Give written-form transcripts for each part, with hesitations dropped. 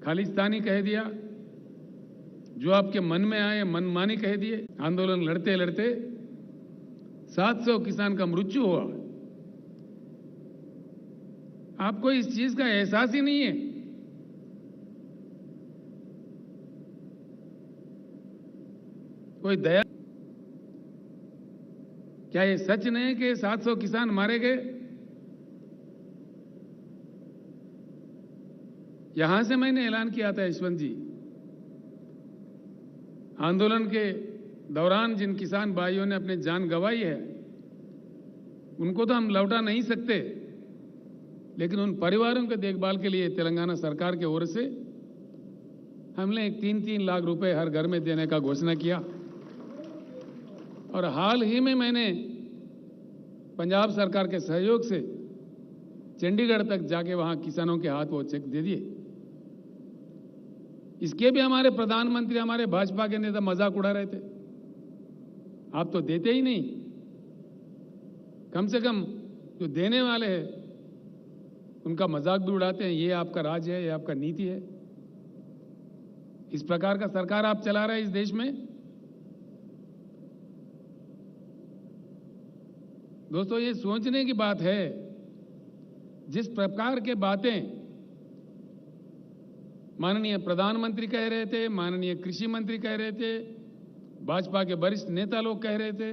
खालिस्तानी कह दिया, जो आपके मन में आए मनमानी कह दिए। आंदोलन लड़ते लड़ते 700 किसान का मृत्यु हुआ। आपको इस चीज का एहसास ही नहीं है। कोई दया, क्या ये सच नहीं कि 700 किसान मारे गए? यहां से मैंने ऐलान किया था, यशवंत जी, आंदोलन के दौरान जिन किसान भाइयों ने अपनी जान गंवाई है उनको तो हम लौटा नहीं सकते, लेकिन उन परिवारों के देखभाल के लिए तेलंगाना सरकार की ओर से हमने 3-3 लाख रुपए हर घर में देने का घोषणा किया। और हाल ही में मैंने पंजाब सरकार के सहयोग से चंडीगढ़ तक जाके वहां किसानों के हाथ वो चेक दे दिए। इसके भी हमारे प्रधानमंत्री, हमारे भाजपा के नेता मजाक उड़ा रहे थे, आप तो देते ही नहीं। कम से कम जो देने वाले हैं उनका मजाक भी उड़ाते हैं, ये आपका राज है, ये आपका नीति है। इस प्रकार का सरकार आप चला रहे हैं इस देश में। दोस्तों, ये सोचने की बात है, जिस प्रकार के बातें माननीय प्रधानमंत्री कह रहे थे, माननीय कृषि मंत्री कह रहे थे, भाजपा के वरिष्ठ नेता लोग कह रहे थे,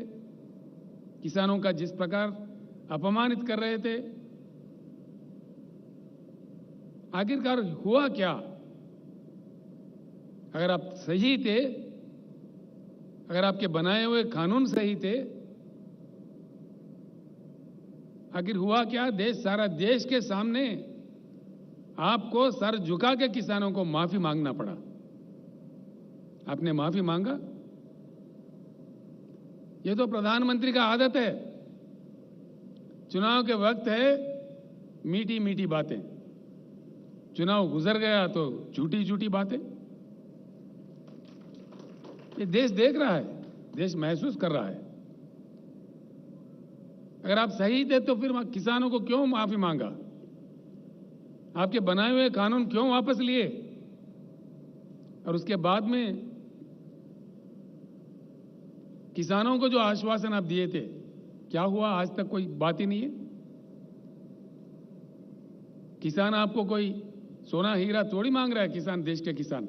किसानों का जिस प्रकार अपमानित कर रहे थे, आखिरकार हुआ क्या? अगर आप सही थे, अगर आपके बनाए हुए कानून सही थे, आखिर हुआ क्या? सारा देश के सामने आपको सर झुका के किसानों को माफी मांगना पड़ा। आपने माफी मांगा? ये तो प्रधानमंत्री का आदत है। चुनाव के वक्त है मीठी मीठी बातें, चुनाव गुजर गया तो झूठी झूठी बातें। ये देश देख रहा है, देश महसूस कर रहा है। अगर आप सही थे तो फिर किसानों को क्यों माफी मांगा? आपके बनाए हुए कानून क्यों वापस लिए? और उसके बाद में किसानों को जो आश्वासन आप दिए थे, क्या हुआ? आज तक कोई बात ही नहीं है। किसान आपको कोई सोना हीरा थोड़ी मांग रहा है। किसान, देश के किसान,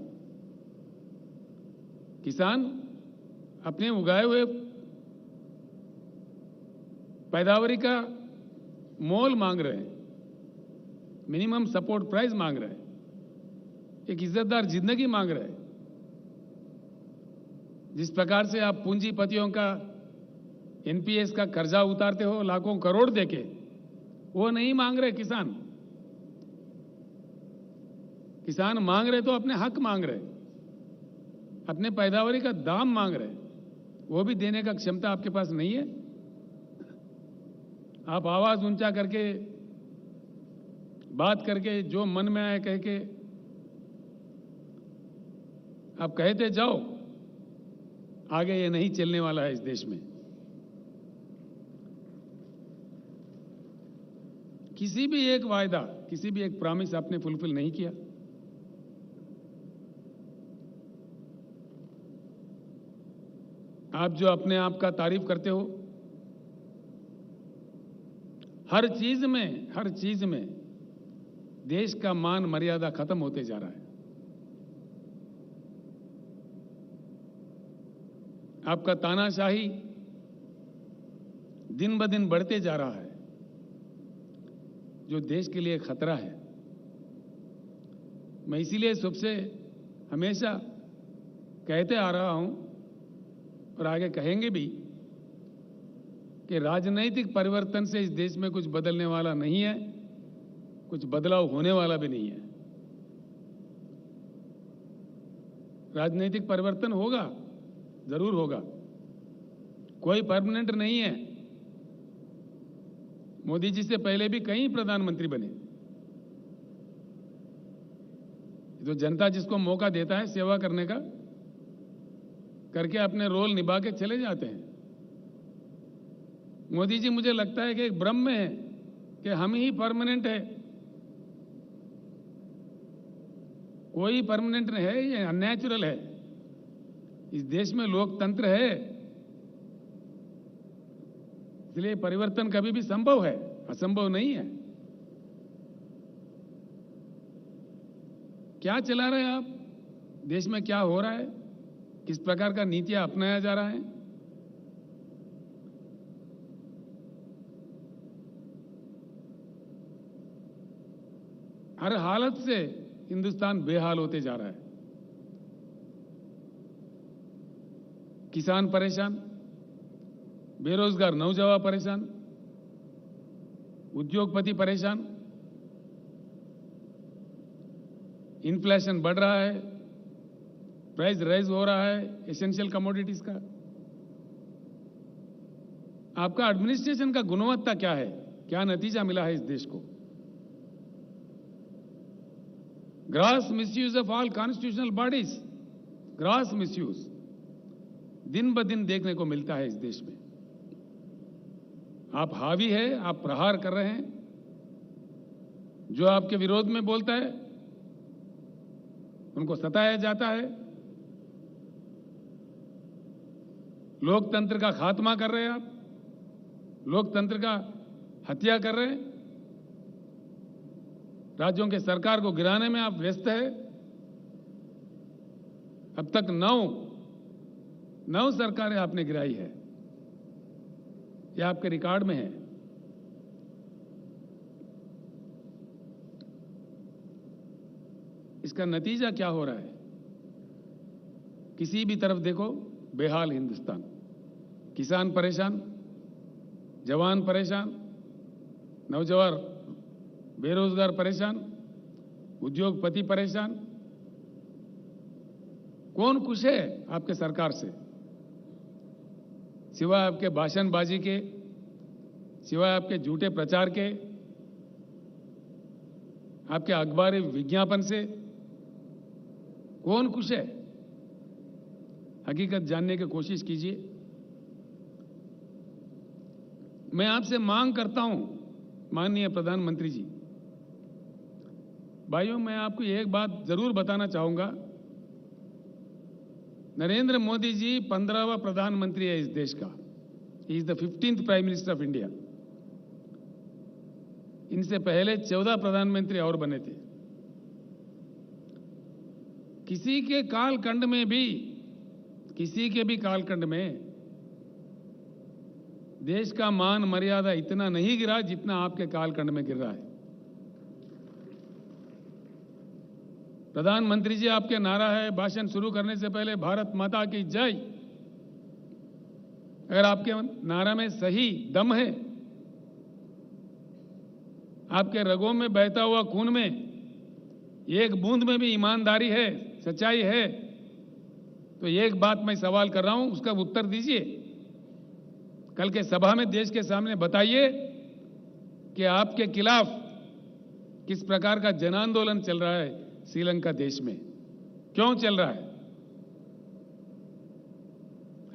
किसान अपने उगाए हुए पैदावारी का मोल मांग रहे हैं, मिनिमम सपोर्ट प्राइस मांग रहे हैं, एक इज्जतदार जिंदगी मांग रहे हैं। जिस प्रकार से आप पूंजीपतियों का एनपीएस का कर्जा उतारते हो लाखों करोड़ देके, वो नहीं मांग रहे किसान। किसान मांग रहे तो अपने हक मांग रहे, अपने पैदावारी का दाम मांग रहे, वो भी देने का क्षमता आपके पास नहीं है। आप आवाज ऊंचा करके, बात करके, जो मन में आए कह के आप कहते जाओ, आगे ये नहीं चलने वाला है इस देश में। किसी भी एक वायदा, किसी भी एक प्रॉमिस आपने फुलफिल नहीं किया। आप जो अपने आप का तारीफ करते हो, हर चीज में देश का मान मर्यादा खत्म होते जा रहा है। आपका तानाशाही दिन ब दिन बढ़ते जा रहा है, जो देश के लिए खतरा है। मैं इसीलिए सबसे हमेशा कहते आ रहा हूं और आगे कहेंगे भी कि राजनीतिक परिवर्तन से इस देश में कुछ बदलने वाला नहीं है, कुछ बदलाव होने वाला भी नहीं है। राजनीतिक परिवर्तन होगा, जरूर होगा, कोई परमानेंट नहीं है। मोदी जी से पहले भी कई प्रधानमंत्री बने। जो जनता जिसको मौका देता है सेवा करने का, करके अपने रोल निभा के चले जाते हैं। मोदी जी, मुझे लगता है कि एक भ्रम में है कि हम ही परमानेंट है। कोई परमानेंट नहीं है, ये अननेचुरल है। इस देश में लोकतंत्र है, इसलिए परिवर्तन कभी भी संभव है, असंभव नहीं है। क्या चला रहे हैं आप? देश में क्या हो रहा है? किस प्रकार का नीतियां अपनाया जा रहा है? हर हालत से हिंदुस्तान बेहाल होते जा रहा है। किसान परेशान, बेरोजगार नौजवान परेशान, उद्योगपति परेशान, इन्फ्लेशन बढ़ रहा है, प्राइस राइज हो रहा है एसेंशियल कमोडिटीज का। आपका एडमिनिस्ट्रेशन का गुणवत्ता क्या है? क्या नतीजा मिला है इस देश को? Grass misuse of all constitutional bodies, grass misuse दिन ब दिन देखने को मिलता है इस देश में। आप हावी है, आप प्रहार कर रहे हैं। जो आपके विरोध में बोलता है उनको सताया जाता है। लोकतंत्र का खात्मा कर रहे हैं आप, लोकतंत्र का हत्या कर रहे हैं। राज्यों के सरकार को गिराने में आप व्यस्त है। अब तक नौ सरकारें आपने गिराई है, यह आपके रिकॉर्ड में है। इसका नतीजा क्या हो रहा है? किसी भी तरफ देखो बेहाल हिंदुस्तान। किसान परेशान, जवान परेशान, नौजवान बेरोजगार परेशान, उद्योगपति परेशान। कौन खुश है आपके सरकार से? सिवाय आपके भाषणबाजी के, सिवाय आपके झूठे प्रचार के, आपके अखबारी विज्ञापन से कौन खुश है? हकीकत जानने की कोशिश कीजिए। मैं आपसे मांग करता हूं, माननीय प्रधानमंत्री जी, भाइयों, मैं आपको एक बात जरूर बताना चाहूंगा। नरेंद्र मोदी जी 15वां प्रधानमंत्री है इस देश का। He is the 15th prime minister of India. इनसे पहले 14 प्रधानमंत्री और बने थे। किसी के कालखंड में भी, किसी के भी कालखंड में देश का मान मर्यादा इतना नहीं गिरा जितना आपके कालखंड में गिर रहा है। प्रधानमंत्री जी, आपके नारा है भाषण शुरू करने से पहले भारत माता की जय। अगर आपके नारा में सही दम है, आपके रगों में बहता हुआ खून में एक बूंद में भी ईमानदारी है, सच्चाई है, तो एक बात मैं सवाल कर रहा हूं, उसका उत्तर दीजिए। कल के सभा में देश के सामने बताइए कि आपके खिलाफ किस प्रकार का जन आंदोलन चल रहा है श्रीलंका देश में, क्यों चल रहा है?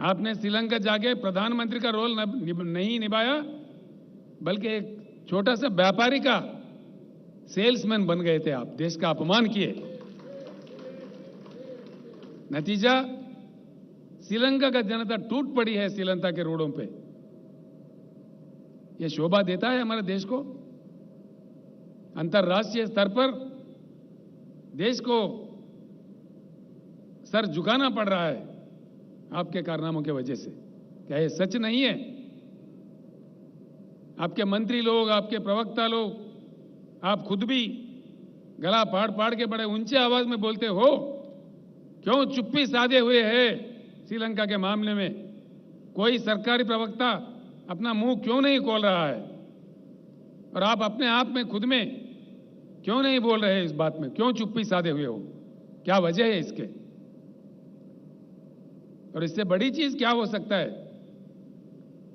आपने श्रीलंका जाके प्रधानमंत्री का रोल नहीं निभाया, बल्कि एक छोटा सा व्यापारी का सेल्समैन बन गए थे। आप देश का अपमान किए। नतीजा, श्रीलंका का जनता टूट पड़ी है श्रीलंका के रोडों पे। यह शोभा देता है हमारे देश को? अंतर्राष्ट्रीय स्तर पर देश को सर झुकाना पड़ रहा है आपके कारनामों की वजह से। क्या यह सच नहीं है? आपके मंत्री लोग, आपके प्रवक्ता लोग, आप खुद भी गला फाड़ फाड़ के बड़े ऊंचे आवाज में बोलते हो। क्यों चुप्पी साधे हुए है श्रीलंका के मामले में? कोई सरकारी प्रवक्ता अपना मुंह क्यों नहीं खोल रहा है? और आप अपने आप में, खुद में क्यों नहीं बोल रहे इस बात में? क्यों चुप्पी साधे हुए हो? क्या वजह है इसके? और इससे बड़ी चीज क्या हो सकता है?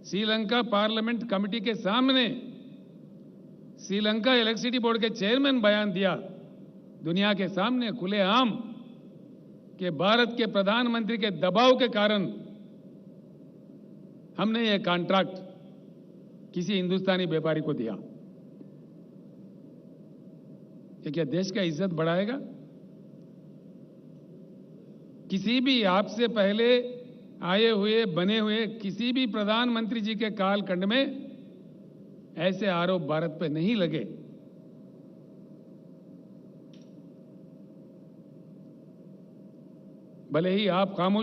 श्रीलंका पार्लियामेंट कमेटी के सामने श्रीलंका इलेक्ट्रिसिटी बोर्ड के चेयरमैन बयान दिया दुनिया के सामने खुलेआम कि भारत के प्रधानमंत्री के दबाव के कारण हमने ये कॉन्ट्रैक्ट किसी हिंदुस्तानी व्यापारी को दिया। ये क्या देश का इज्जत बढ़ाएगा? किसी भी आपसे पहले आए हुए बने हुए किसी भी प्रधानमंत्री जी के कालखंड में ऐसे आरोप भारत पे नहीं लगे। भले ही आप खामोश